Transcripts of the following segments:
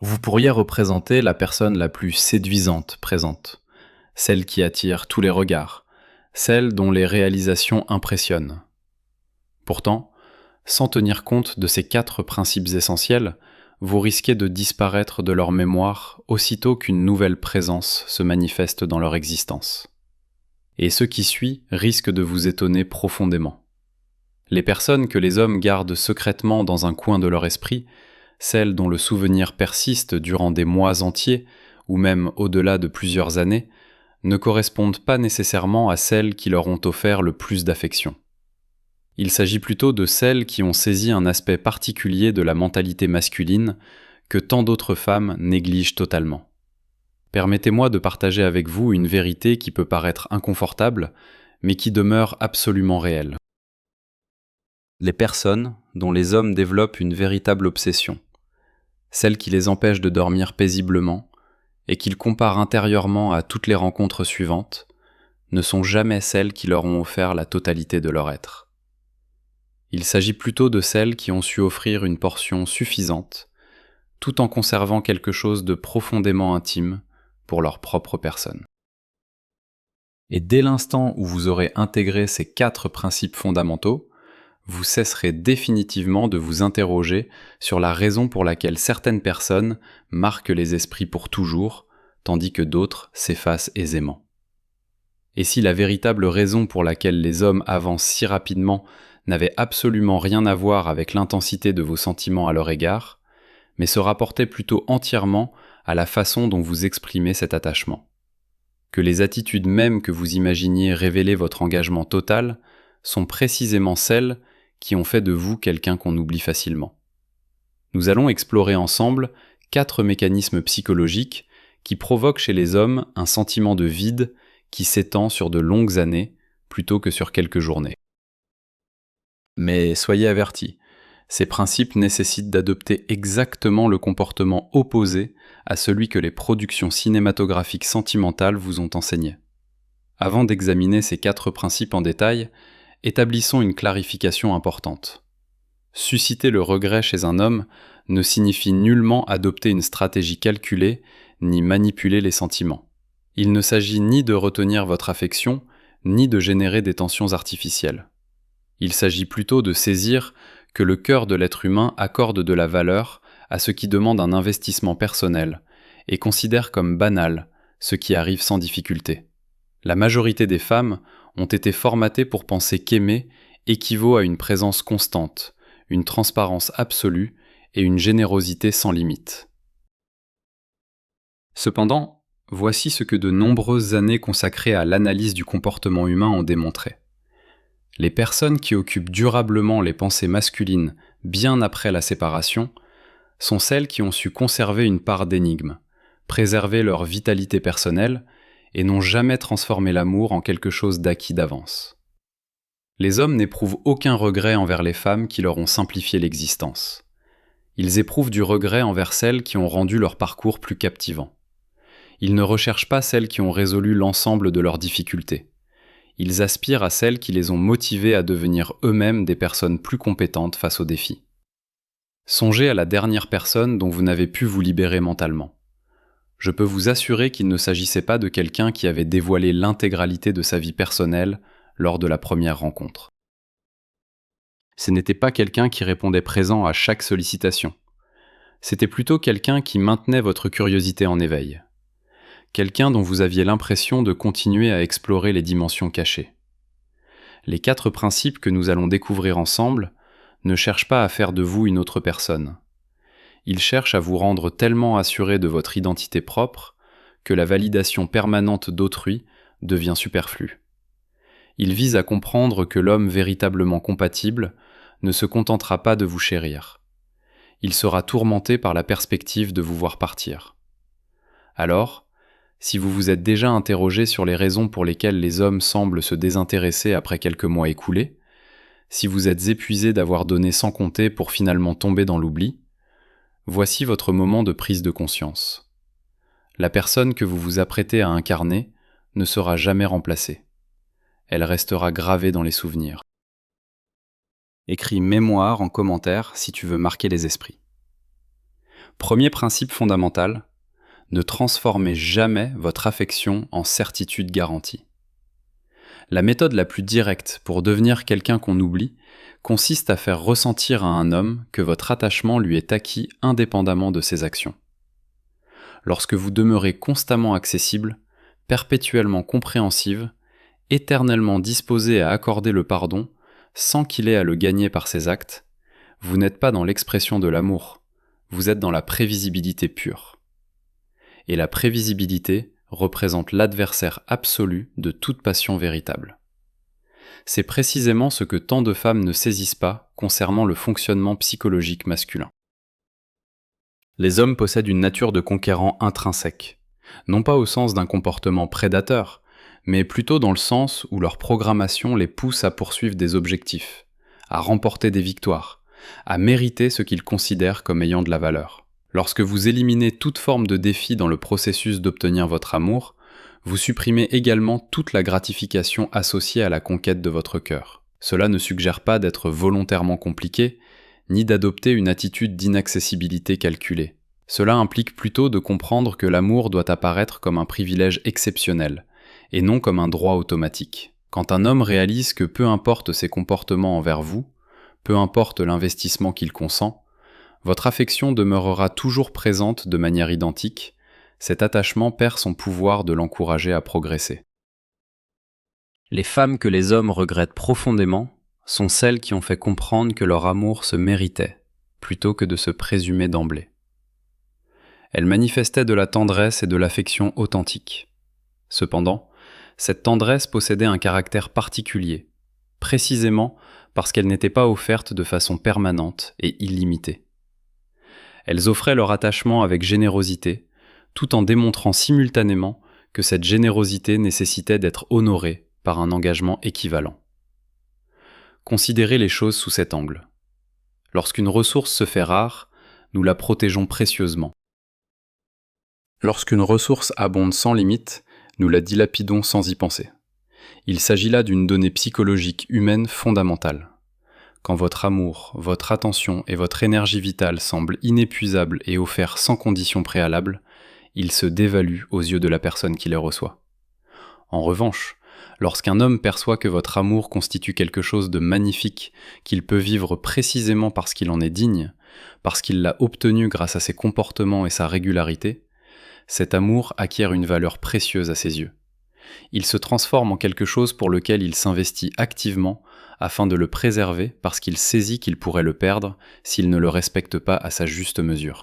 Vous pourriez représenter la personne la plus séduisante présente, celle qui attire tous les regards, celle dont les réalisations impressionnent. Pourtant, sans tenir compte de ces 4 principes essentiels, vous risquez de disparaître de leur mémoire aussitôt qu'une nouvelle présence se manifeste dans leur existence. Et ce qui suit risque de vous étonner profondément. Les personnes que les hommes gardent secrètement dans un coin de leur esprit, celles dont le souvenir persiste durant des mois entiers, ou même au-delà de plusieurs années, ne correspondent pas nécessairement à celles qui leur ont offert le plus d'affection. Il s'agit plutôt de celles qui ont saisi un aspect particulier de la mentalité masculine que tant d'autres femmes négligent totalement. Permettez-moi de partager avec vous une vérité qui peut paraître inconfortable, mais qui demeure absolument réelle. Les personnes dont les hommes développent une véritable obsession, celle qui les empêche de dormir paisiblement et qu'ils comparent intérieurement à toutes les rencontres suivantes, ne sont jamais celles qui leur ont offert la totalité de leur être. Il s'agit plutôt de celles qui ont su offrir une portion suffisante, tout en conservant quelque chose de profondément intime pour leur propre personne. Et dès l'instant où vous aurez intégré ces 4 principes fondamentaux, vous cesserez définitivement de vous interroger sur la raison pour laquelle certaines personnes marquent les esprits pour toujours, tandis que d'autres s'effacent aisément. Et si la véritable raison pour laquelle les hommes avancent si rapidement n'avait absolument rien à voir avec l'intensité de vos sentiments à leur égard, mais se rapportait plutôt entièrement à la façon dont vous exprimez cet attachement. Que les attitudes mêmes que vous imaginiez révéler votre engagement total sont précisément celles qui ont fait de vous quelqu'un qu'on oublie facilement. Nous allons explorer ensemble 4 mécanismes psychologiques qui provoquent chez les hommes un sentiment de vide qui s'étend sur de longues années plutôt que sur quelques journées. Mais soyez avertis, ces principes nécessitent d'adopter exactement le comportement opposé à celui que les productions cinématographiques sentimentales vous ont enseigné. Avant d'examiner ces 4 principes en détail, établissons une clarification importante. Susciter le regret chez un homme ne signifie nullement adopter une stratégie calculée ni manipuler les sentiments. Il ne s'agit ni de retenir votre affection, ni de générer des tensions artificielles. Il s'agit plutôt de saisir que le cœur de l'être humain accorde de la valeur à ce qui demande un investissement personnel et considère comme banal ce qui arrive sans difficulté. La majorité des femmes ont été formatées pour penser qu'aimer équivaut à une présence constante, une transparence absolue et une générosité sans limite. Cependant, voici ce que de nombreuses années consacrées à l'analyse du comportement humain ont démontré. Les personnes qui occupent durablement les pensées masculines bien après la séparation sont celles qui ont su conserver une part d'énigme, préserver leur vitalité personnelle et n'ont jamais transformé l'amour en quelque chose d'acquis d'avance. Les hommes n'éprouvent aucun regret envers les femmes qui leur ont simplifié l'existence. Ils éprouvent du regret envers celles qui ont rendu leur parcours plus captivant. Ils ne recherchent pas celles qui ont résolu l'ensemble de leurs difficultés. Ils aspirent à celles qui les ont motivés à devenir eux-mêmes des personnes plus compétentes face aux défis. Songez à la dernière personne dont vous n'avez pu vous libérer mentalement. Je peux vous assurer qu'il ne s'agissait pas de quelqu'un qui avait dévoilé l'intégralité de sa vie personnelle lors de la première rencontre. Ce n'était pas quelqu'un qui répondait présent à chaque sollicitation. C'était plutôt quelqu'un qui maintenait votre curiosité en éveil. Quelqu'un dont vous aviez l'impression de continuer à explorer les dimensions cachées. Les 4 principes que nous allons découvrir ensemble ne cherchent pas à faire de vous une autre personne. Ils cherchent à vous rendre tellement assuré de votre identité propre que la validation permanente d'autrui devient superflue. Ils visent à comprendre que l'homme véritablement compatible ne se contentera pas de vous chérir. Il sera tourmenté par la perspective de vous voir partir. Alors, si vous vous êtes déjà interrogé sur les raisons pour lesquelles les hommes semblent se désintéresser après quelques mois écoulés, si vous êtes épuisé d'avoir donné sans compter pour finalement tomber dans l'oubli, voici votre moment de prise de conscience. La personne que vous vous apprêtez à incarner ne sera jamais remplacée. Elle restera gravée dans les souvenirs. Écris mémoire en commentaire si tu veux marquer les esprits. Premier principe fondamental, ne transformez jamais votre affection en certitude garantie. La méthode la plus directe pour devenir quelqu'un qu'on oublie consiste à faire ressentir à un homme que votre attachement lui est acquis indépendamment de ses actions. Lorsque vous demeurez constamment accessible, perpétuellement compréhensive, éternellement disposée à accorder le pardon, sans qu'il ait à le gagner par ses actes, vous n'êtes pas dans l'expression de l'amour, vous êtes dans la prévisibilité pure. Et la prévisibilité représente l'adversaire absolu de toute passion véritable. C'est précisément ce que tant de femmes ne saisissent pas concernant le fonctionnement psychologique masculin. Les hommes possèdent une nature de conquérant intrinsèque, non pas au sens d'un comportement prédateur, mais plutôt dans le sens où leur programmation les pousse à poursuivre des objectifs, à remporter des victoires, à mériter ce qu'ils considèrent comme ayant de la valeur. Lorsque vous éliminez toute forme de défi dans le processus d'obtenir votre amour, vous supprimez également toute la gratification associée à la conquête de votre cœur. Cela ne suggère pas d'être volontairement compliqué, ni d'adopter une attitude d'inaccessibilité calculée. Cela implique plutôt de comprendre que l'amour doit apparaître comme un privilège exceptionnel, et non comme un droit automatique. Quand un homme réalise que peu importe ses comportements envers vous, peu importe l'investissement qu'il consent, votre affection demeurera toujours présente de manière identique, cet attachement perd son pouvoir de l'encourager à progresser. Les femmes que les hommes regrettent profondément sont celles qui ont fait comprendre que leur amour se méritait, plutôt que de se présumer d'emblée. Elles manifestaient de la tendresse et de l'affection authentique. Cependant, cette tendresse possédait un caractère particulier, précisément parce qu'elle n'était pas offerte de façon permanente et illimitée. Elles offraient leur attachement avec générosité, tout en démontrant simultanément que cette générosité nécessitait d'être honorée par un engagement équivalent. Considérez les choses sous cet angle. Lorsqu'une ressource se fait rare, nous la protégeons précieusement. Lorsqu'une ressource abonde sans limite, nous la dilapidons sans y penser. Il s'agit là d'une donnée psychologique humaine fondamentale. Quand votre amour, votre attention et votre énergie vitale semblent inépuisables et offerts sans condition préalable, ils se dévaluent aux yeux de la personne qui les reçoit. En revanche, lorsqu'un homme perçoit que votre amour constitue quelque chose de magnifique, qu'il peut vivre précisément parce qu'il en est digne, parce qu'il l'a obtenu grâce à ses comportements et sa régularité, cet amour acquiert une valeur précieuse à ses yeux. Il se transforme en quelque chose pour lequel il s'investit activement afin de le préserver parce qu'il saisit qu'il pourrait le perdre s'il ne le respecte pas à sa juste mesure.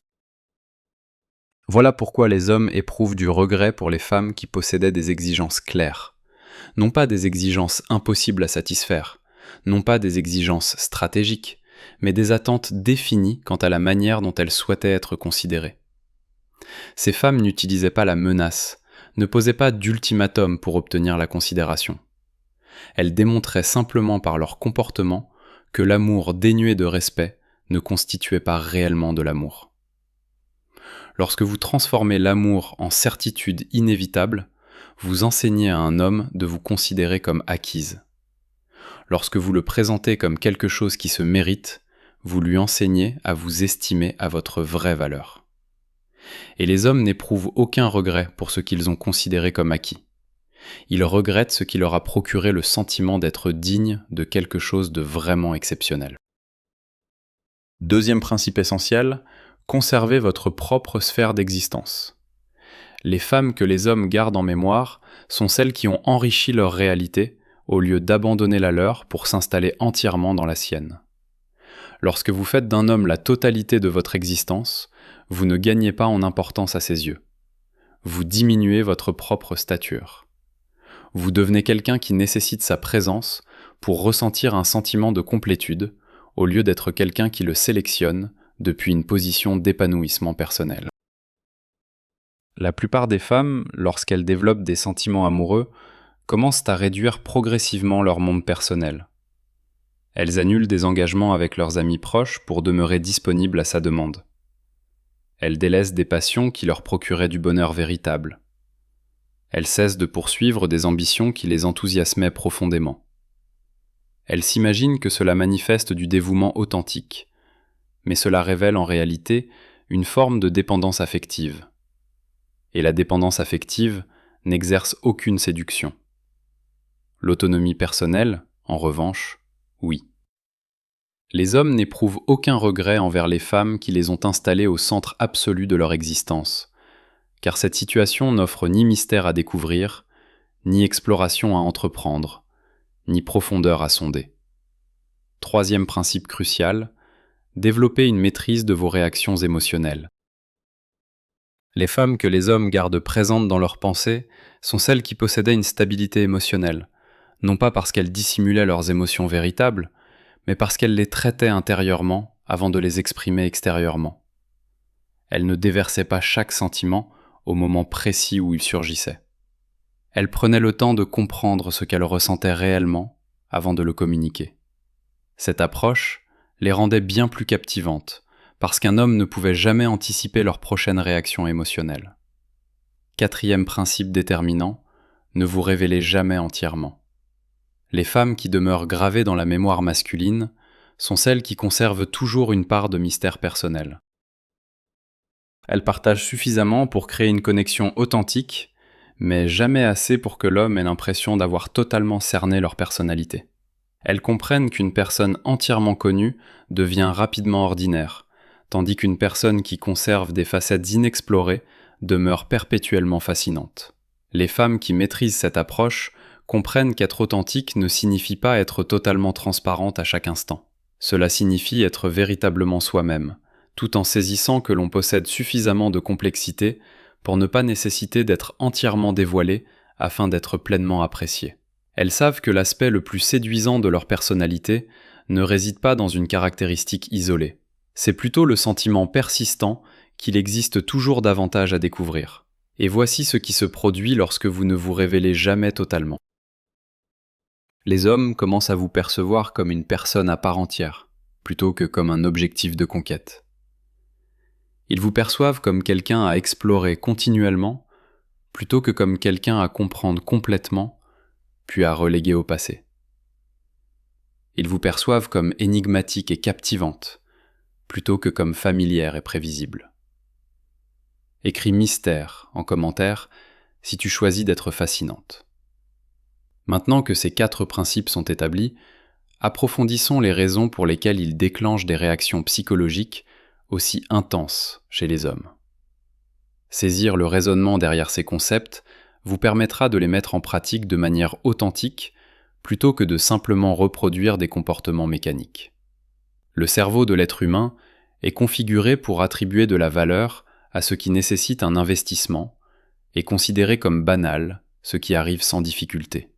Voilà pourquoi les hommes éprouvent du regret pour les femmes qui possédaient des exigences claires. Non pas des exigences impossibles à satisfaire, non pas des exigences stratégiques, mais des attentes définies quant à la manière dont elles souhaitaient être considérées. Ces femmes n'utilisaient pas la menace, ne posaient pas d'ultimatum pour obtenir la considération. Elles démontraient simplement par leur comportement que l'amour dénué de respect ne constituait pas réellement de l'amour. Lorsque vous transformez l'amour en certitude inévitable, vous enseignez à un homme de vous considérer comme acquise. Lorsque vous le présentez comme quelque chose qui se mérite, vous lui enseignez à vous estimer à votre vraie valeur. Et les hommes n'éprouvent aucun regret pour ce qu'ils ont considéré comme acquis. Ils regrettent ce qui leur a procuré le sentiment d'être dignes de quelque chose de vraiment exceptionnel. Deuxième principe essentiel, conservez votre propre sphère d'existence. Les femmes que les hommes gardent en mémoire sont celles qui ont enrichi leur réalité au lieu d'abandonner la leur pour s'installer entièrement dans la sienne. Lorsque vous faites d'un homme la totalité de votre existence, vous ne gagnez pas en importance à ses yeux. Vous diminuez votre propre stature. Vous devenez quelqu'un qui nécessite sa présence pour ressentir un sentiment de complétude, au lieu d'être quelqu'un qui le sélectionne depuis une position d'épanouissement personnel. La plupart des femmes, lorsqu'elles développent des sentiments amoureux, commencent à réduire progressivement leur monde personnel. Elles annulent des engagements avec leurs amis proches pour demeurer disponibles à sa demande. Elles délaissent des passions qui leur procuraient du bonheur véritable. Elles cessent de poursuivre des ambitions qui les enthousiasmaient profondément. Elles s'imaginent que cela manifeste du dévouement authentique, mais cela révèle en réalité une forme de dépendance affective. Et la dépendance affective n'exerce aucune séduction. L'autonomie personnelle, en revanche, oui. Les hommes n'éprouvent aucun regret envers les femmes qui les ont installés au centre absolu de leur existence, car cette situation n'offre ni mystère à découvrir, ni exploration à entreprendre, ni profondeur à sonder. Troisième principe crucial, développer une maîtrise de vos réactions émotionnelles. Les femmes que les hommes gardent présentes dans leurs pensées sont celles qui possédaient une stabilité émotionnelle, non pas parce qu'elles dissimulaient leurs émotions véritables, mais parce qu'elles les traitaient intérieurement avant de les exprimer extérieurement. Elles ne déversaient pas chaque sentiment au moment précis où il surgissait. Elles prenaient le temps de comprendre ce qu'elles ressentaient réellement avant de le communiquer. Cette approche les rendait bien plus captivantes, parce qu'un homme ne pouvait jamais anticiper leur prochaine réaction émotionnelle. Quatrième principe déterminant, ne vous révélez jamais entièrement. Les femmes qui demeurent gravées dans la mémoire masculine sont celles qui conservent toujours une part de mystère personnel. Elles partagent suffisamment pour créer une connexion authentique, mais jamais assez pour que l'homme ait l'impression d'avoir totalement cerné leur personnalité. Elles comprennent qu'une personne entièrement connue devient rapidement ordinaire, tandis qu'une personne qui conserve des facettes inexplorées demeure perpétuellement fascinante. Les femmes qui maîtrisent cette approche comprennent qu'être authentique ne signifie pas être totalement transparente à chaque instant. Cela signifie être véritablement soi-même, tout en saisissant que l'on possède suffisamment de complexité pour ne pas nécessiter d'être entièrement dévoilé afin d'être pleinement apprécié. Elles savent que l'aspect le plus séduisant de leur personnalité ne réside pas dans une caractéristique isolée. C'est plutôt le sentiment persistant qu'il existe toujours davantage à découvrir. Et voici ce qui se produit lorsque vous ne vous révélez jamais totalement. Les hommes commencent à vous percevoir comme une personne à part entière, plutôt que comme un objectif de conquête. Ils vous perçoivent comme quelqu'un à explorer continuellement, plutôt que comme quelqu'un à comprendre complètement, puis à reléguer au passé. Ils vous perçoivent comme énigmatique et captivante, plutôt que comme familière et prévisible. Écris mystère en commentaire si tu choisis d'être fascinante. Maintenant que ces 4 principes sont établis, approfondissons les raisons pour lesquelles ils déclenchent des réactions psychologiques aussi intenses chez les hommes. Saisir le raisonnement derrière ces concepts vous permettra de les mettre en pratique de manière authentique plutôt que de simplement reproduire des comportements mécaniques. Le cerveau de l'être humain est configuré pour attribuer de la valeur à ce qui nécessite un investissement et considérer comme banal ce qui arrive sans difficulté.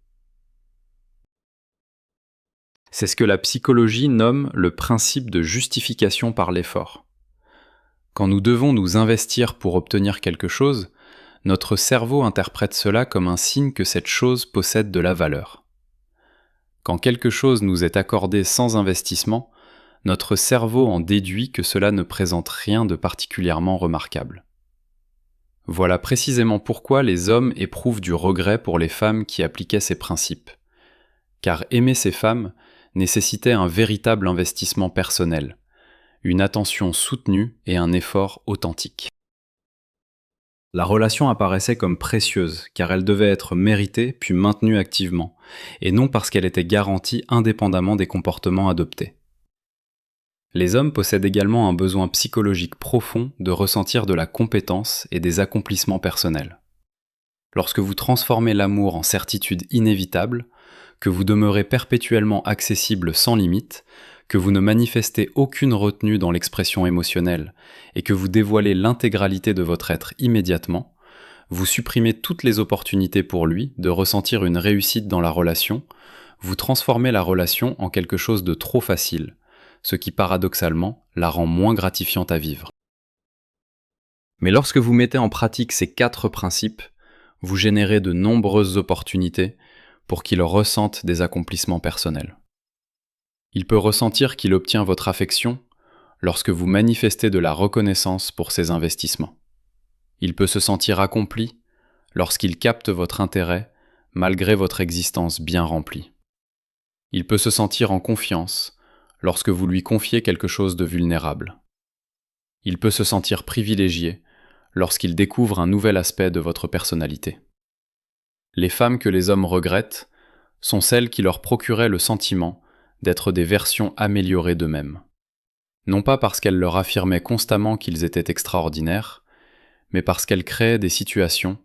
C'est ce que la psychologie nomme le principe de justification par l'effort. Quand nous devons nous investir pour obtenir quelque chose, notre cerveau interprète cela comme un signe que cette chose possède de la valeur. Quand quelque chose nous est accordé sans investissement, notre cerveau en déduit que cela ne présente rien de particulièrement remarquable. Voilà précisément pourquoi les hommes éprouvent du regret pour les femmes qui appliquaient ces principes. Car aimer ces femmes nécessitait un véritable investissement personnel, une attention soutenue et un effort authentique. La relation apparaissait comme précieuse, car elle devait être méritée puis maintenue activement, et non parce qu'elle était garantie indépendamment des comportements adoptés. Les hommes possèdent également un besoin psychologique profond de ressentir de la compétence et des accomplissements personnels. Lorsque vous transformez l'amour en certitude inévitable, que vous demeurez perpétuellement accessible sans limite, que vous ne manifestez aucune retenue dans l'expression émotionnelle et que vous dévoilez l'intégralité de votre être immédiatement, vous supprimez toutes les opportunités pour lui de ressentir une réussite dans la relation, vous transformez la relation en quelque chose de trop facile, ce qui paradoxalement la rend moins gratifiante à vivre. Mais lorsque vous mettez en pratique ces 4 principes, vous générez de nombreuses opportunités pour qu'il ressente des accomplissements personnels. Il peut ressentir qu'il obtient votre affection lorsque vous manifestez de la reconnaissance pour ses investissements. Il peut se sentir accompli lorsqu'il capte votre intérêt malgré votre existence bien remplie. Il peut se sentir en confiance lorsque vous lui confiez quelque chose de vulnérable. Il peut se sentir privilégié lorsqu'il découvre un nouvel aspect de votre personnalité. Les femmes que les hommes regrettent sont celles qui leur procuraient le sentiment d'être des versions améliorées d'eux-mêmes. Non pas parce qu'elles leur affirmaient constamment qu'ils étaient extraordinaires, mais parce qu'elles créaient des situations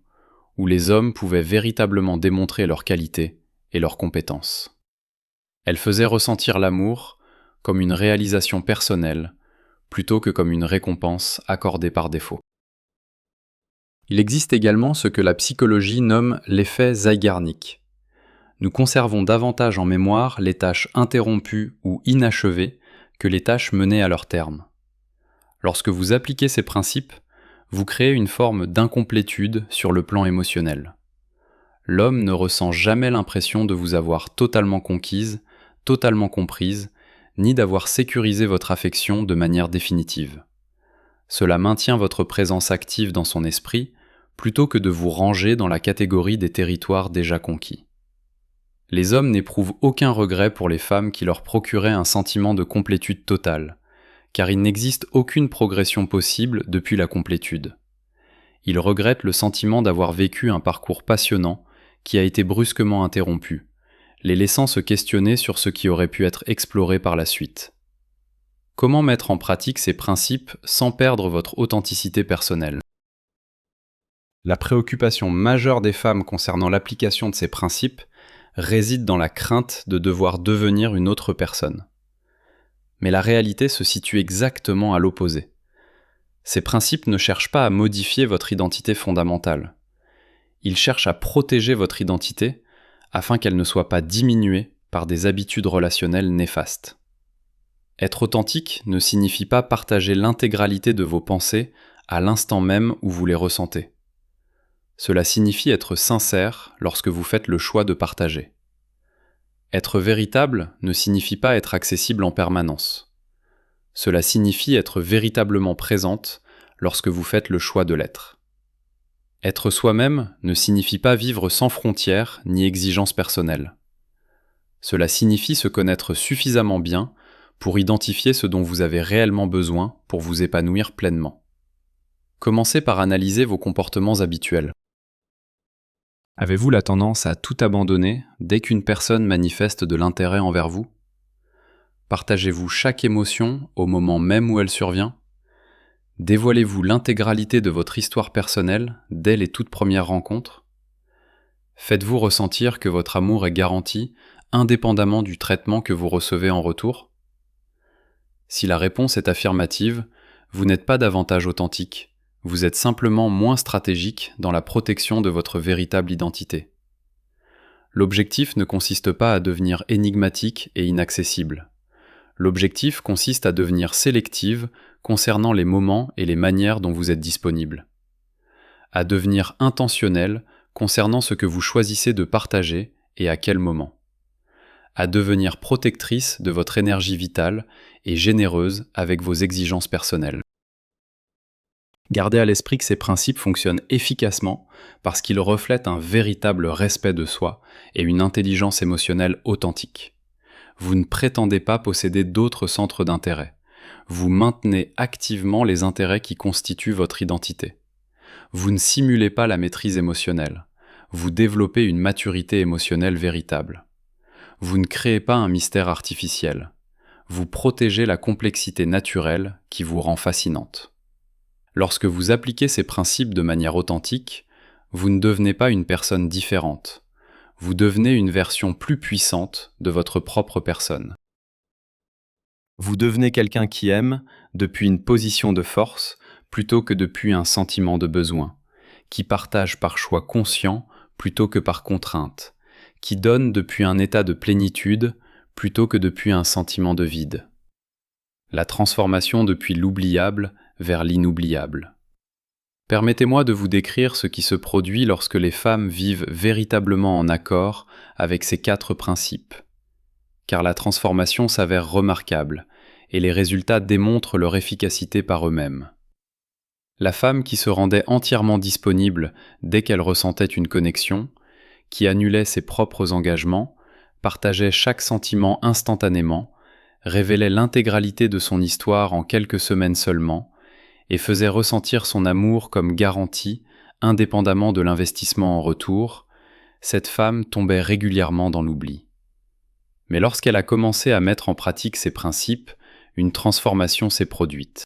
où les hommes pouvaient véritablement démontrer leurs qualités et leurs compétences. Elles faisaient ressentir l'amour comme une réalisation personnelle plutôt que comme une récompense accordée par défaut. Il existe également ce que la psychologie nomme l'effet Zeigarnik. Nous conservons davantage en mémoire les tâches interrompues ou inachevées que les tâches menées à leur terme. Lorsque vous appliquez ces principes, vous créez une forme d'incomplétude sur le plan émotionnel. L'homme ne ressent jamais l'impression de vous avoir totalement conquise, totalement comprise, ni d'avoir sécurisé votre affection de manière définitive. Cela maintient votre présence active dans son esprit, plutôt que de vous ranger dans la catégorie des territoires déjà conquis. Les hommes n'éprouvent aucun regret pour les femmes qui leur procuraient un sentiment de complétude totale, car il n'existe aucune progression possible depuis la complétude. Ils regrettent le sentiment d'avoir vécu un parcours passionnant qui a été brusquement interrompu, les laissant se questionner sur ce qui aurait pu être exploré par la suite. Comment mettre en pratique ces principes sans perdre votre authenticité personnelle ? La préoccupation majeure des femmes concernant l'application de ces principes réside dans la crainte de devoir devenir une autre personne. Mais la réalité se situe exactement à l'opposé. Ces principes ne cherchent pas à modifier votre identité fondamentale. Ils cherchent à protéger votre identité afin qu'elle ne soit pas diminuée par des habitudes relationnelles néfastes. Être authentique ne signifie pas partager l'intégralité de vos pensées à l'instant même où vous les ressentez. Cela signifie être sincère lorsque vous faites le choix de partager. Être véritable ne signifie pas être accessible en permanence. Cela signifie être véritablement présente lorsque vous faites le choix de l'être. Être soi-même ne signifie pas vivre sans frontières ni exigences personnelles. Cela signifie se connaître suffisamment bien pour identifier ce dont vous avez réellement besoin pour vous épanouir pleinement. Commencez par analyser vos comportements habituels. Avez-vous la tendance à tout abandonner dès qu'une personne manifeste de l'intérêt envers vous ? Partagez-vous chaque émotion au moment même où elle survient ? Dévoilez-vous l'intégralité de votre histoire personnelle dès les toutes premières rencontres ? Faites-vous ressentir que votre amour est garanti indépendamment du traitement que vous recevez en retour ? Si la réponse est affirmative, vous n'êtes pas davantage authentique. Vous êtes simplement moins stratégique dans la protection de votre véritable identité. L'objectif ne consiste pas à devenir énigmatique et inaccessible. L'objectif consiste à devenir sélective concernant les moments et les manières dont vous êtes disponible. À devenir intentionnel concernant ce que vous choisissez de partager et à quel moment. À devenir protectrice de votre énergie vitale et généreuse avec vos exigences personnelles. Gardez à l'esprit que ces principes fonctionnent efficacement parce qu'ils reflètent un véritable respect de soi et une intelligence émotionnelle authentique. Vous ne prétendez pas posséder d'autres centres d'intérêt. Vous maintenez activement les intérêts qui constituent votre identité. Vous ne simulez pas la maîtrise émotionnelle. Vous développez une maturité émotionnelle véritable. Vous ne créez pas un mystère artificiel. Vous protégez la complexité naturelle qui vous rend fascinante. Lorsque vous appliquez ces principes de manière authentique, vous ne devenez pas une personne différente. Vous devenez une version plus puissante de votre propre personne. Vous devenez quelqu'un qui aime depuis une position de force plutôt que depuis un sentiment de besoin, qui partage par choix conscient plutôt que par contrainte, qui donne depuis un état de plénitude plutôt que depuis un sentiment de vide. La transformation depuis l'oubliable vers l'inoubliable. Permettez-moi de vous décrire ce qui se produit lorsque les femmes vivent véritablement en accord avec ces 4 principes. Car la transformation s'avère remarquable, et les résultats démontrent leur efficacité par eux-mêmes. La femme qui se rendait entièrement disponible dès qu'elle ressentait une connexion, qui annulait ses propres engagements, partageait chaque sentiment instantanément, révélait l'intégralité de son histoire en quelques semaines seulement, et faisait ressentir son amour comme garantie, indépendamment de l'investissement en retour, cette femme tombait régulièrement dans l'oubli. Mais lorsqu'elle a commencé à mettre en pratique ces principes, une transformation s'est produite.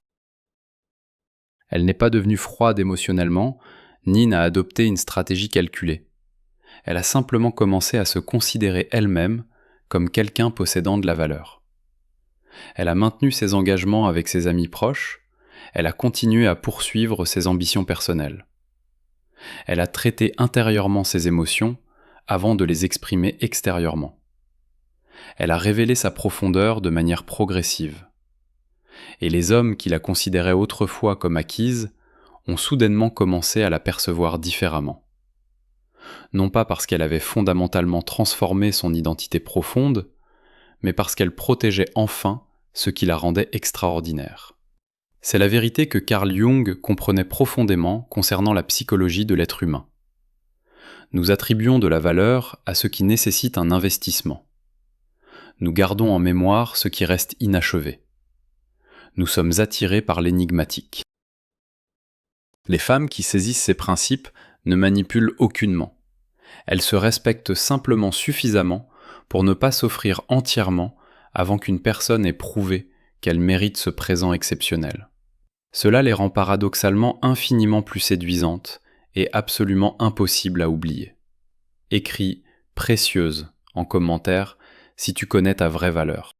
Elle n'est pas devenue froide émotionnellement, ni n'a adopté une stratégie calculée. Elle a simplement commencé à se considérer elle-même comme quelqu'un possédant de la valeur. Elle a maintenu ses engagements avec ses amis proches, elle a continué à poursuivre ses ambitions personnelles. Elle a traité intérieurement ses émotions avant de les exprimer extérieurement. Elle a révélé sa profondeur de manière progressive. Et les hommes qui la considéraient autrefois comme acquise ont soudainement commencé à la percevoir différemment. Non pas parce qu'elle avait fondamentalement transformé son identité profonde, mais parce qu'elle protégeait enfin ce qui la rendait extraordinaire. C'est la vérité que Carl Jung comprenait profondément concernant la psychologie de l'être humain. Nous attribuons de la valeur à ce qui nécessite un investissement. Nous gardons en mémoire ce qui reste inachevé. Nous sommes attirés par l'énigmatique. Les femmes qui saisissent ces principes ne manipulent aucunement. Elles se respectent simplement suffisamment pour ne pas s'offrir entièrement avant qu'une personne ait prouvé qu'elle mérite ce présent exceptionnel. Cela les rend paradoxalement infiniment plus séduisantes et absolument impossibles à oublier. Écris « précieuse » en commentaire si tu connais ta vraie valeur.